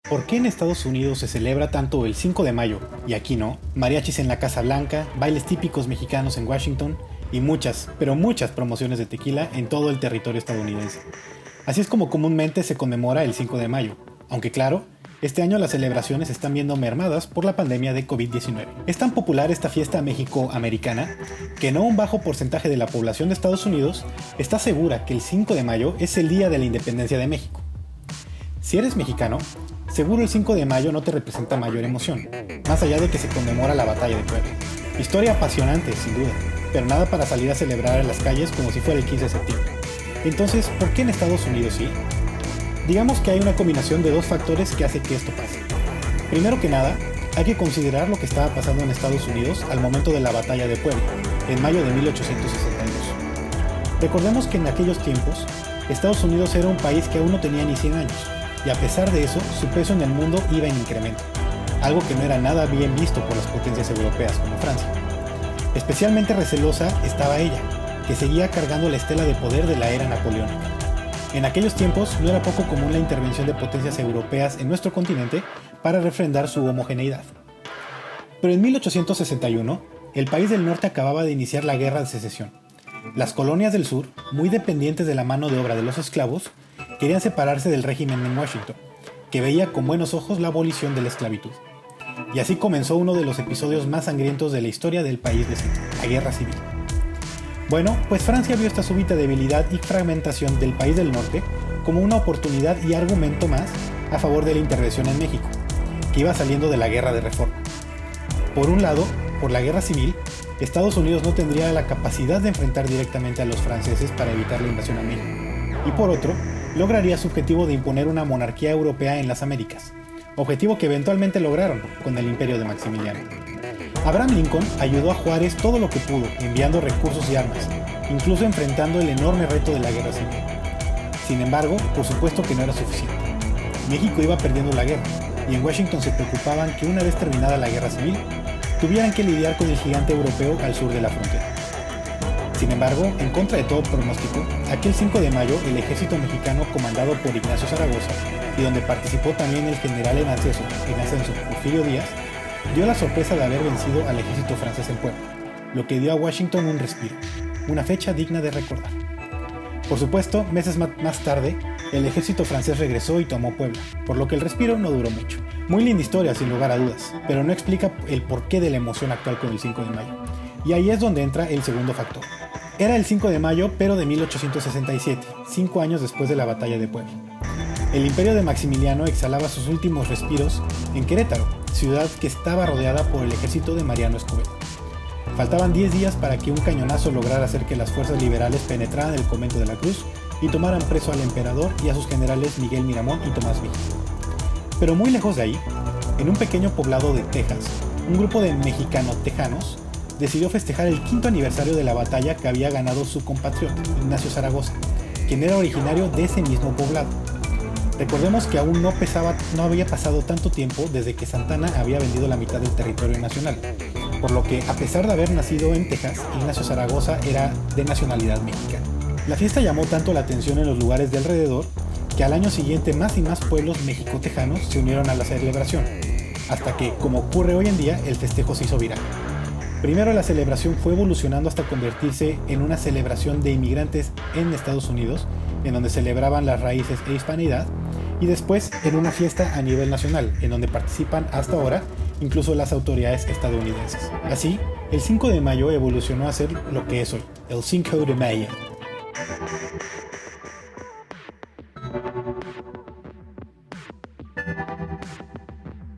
¿Por qué en Estados Unidos se celebra tanto el 5 de mayo y aquí no? Mariachis en la Casa Blanca, bailes típicos mexicanos en Washington y muchas, pero muchas promociones de tequila en todo el territorio estadounidense. Así es como comúnmente se conmemora el 5 de mayo, aunque claro, este año las celebraciones están viendo mermadas por la pandemia de COVID-19. Es tan popular esta fiesta México-americana que no un bajo porcentaje de la población de Estados Unidos está segura que el 5 de mayo es el día de la independencia de México. Si eres mexicano, seguro el 5 de mayo no te representa mayor emoción, más allá de que se conmemora la batalla de Puebla. Historia apasionante, sin duda, pero nada para salir a celebrar en las calles como si fuera el 15 de septiembre. Entonces, ¿por qué en Estados Unidos sí? Digamos que hay una combinación de dos factores que hace que esto pase. Primero que nada, hay que considerar lo que estaba pasando en Estados Unidos al momento de la batalla de Puebla, en mayo de 1862. Recordemos que en aquellos tiempos, Estados Unidos era un país que aún no tenía ni 100 años, y a pesar de eso, su peso en el mundo iba en incremento, algo que no era nada bien visto por las potencias europeas como Francia. Especialmente recelosa estaba ella, que seguía cargando la estela de poder de la era napoleónica. En aquellos tiempos no era poco común la intervención de potencias europeas en nuestro continente para refrendar su homogeneidad. Pero en 1861, el país del norte acababa de iniciar la Guerra de Secesión. Las colonias del sur, muy dependientes de la mano de obra de los esclavos, querían separarse del régimen en Washington, que veía con buenos ojos la abolición de la esclavitud. Y así comenzó uno de los episodios más sangrientos de la historia del país vecino, la Guerra Civil. Bueno, pues Francia vio esta súbita debilidad y fragmentación del país del norte como una oportunidad y argumento más a favor de la intervención en México, que iba saliendo de la Guerra de Reforma. Por un lado, por la Guerra Civil, Estados Unidos no tendría la capacidad de enfrentar directamente a los franceses para evitar la invasión a México, y por otro, lograría su objetivo de imponer una monarquía europea en las Américas, objetivo que eventualmente lograron con el imperio de Maximiliano. Abraham Lincoln ayudó a Juárez todo lo que pudo, enviando recursos y armas, incluso enfrentando el enorme reto de la guerra civil. Sin embargo, por supuesto que no era suficiente. México iba perdiendo la guerra, y en Washington se preocupaban que una vez terminada la guerra civil, tuvieran que lidiar con el gigante europeo al sur de la frontera. Sin embargo, en contra de todo pronóstico, aquel 5 de mayo el ejército mexicano comandado por Ignacio Zaragoza, y donde participó también el general en ascenso Porfirio Díaz, dio la sorpresa de haber vencido al ejército francés en Puebla, lo que dio a Washington un respiro, una fecha digna de recordar. Por supuesto, meses más tarde, el ejército francés regresó y tomó Puebla, por lo que el respiro no duró mucho. Muy linda historia, sin lugar a dudas, pero no explica el porqué de la emoción actual con el 5 de mayo. Y ahí es donde entra el segundo factor. Era el 5 de mayo, pero de 1867, 5 años después de la batalla de Puebla. El imperio de Maximiliano exhalaba sus últimos respiros en Querétaro, ciudad que estaba rodeada por el ejército de Mariano Escobedo. Faltaban 10 días para que un cañonazo lograra hacer que las fuerzas liberales penetraran el convento de la Cruz y tomaran preso al emperador y a sus generales Miguel Miramón y Tomás Villa. Pero muy lejos de ahí, en un pequeño poblado de Texas, un grupo de mexicano-tejanos decidió festejar el 5º aniversario de la batalla que había ganado su compatriota, Ignacio Zaragoza, quien era originario de ese mismo poblado. Recordemos que aún no había pasado tanto tiempo desde que Santana había vendido la mitad del territorio nacional, por lo que a pesar de haber nacido en Texas, Ignacio Zaragoza era de nacionalidad mexicana. La fiesta llamó tanto la atención en los lugares de alrededor que al año siguiente más y más pueblos mexicotejanos se unieron a la celebración, hasta que, como ocurre hoy en día, el festejo se hizo viral. Primero la celebración fue evolucionando hasta convertirse en una celebración de inmigrantes en Estados Unidos, en donde celebraban las raíces e hispanidad, y después en una fiesta a nivel nacional, en donde participan hasta ahora incluso las autoridades estadounidenses. Así, el 5 de mayo evolucionó a ser lo que es hoy, el 5 de mayo.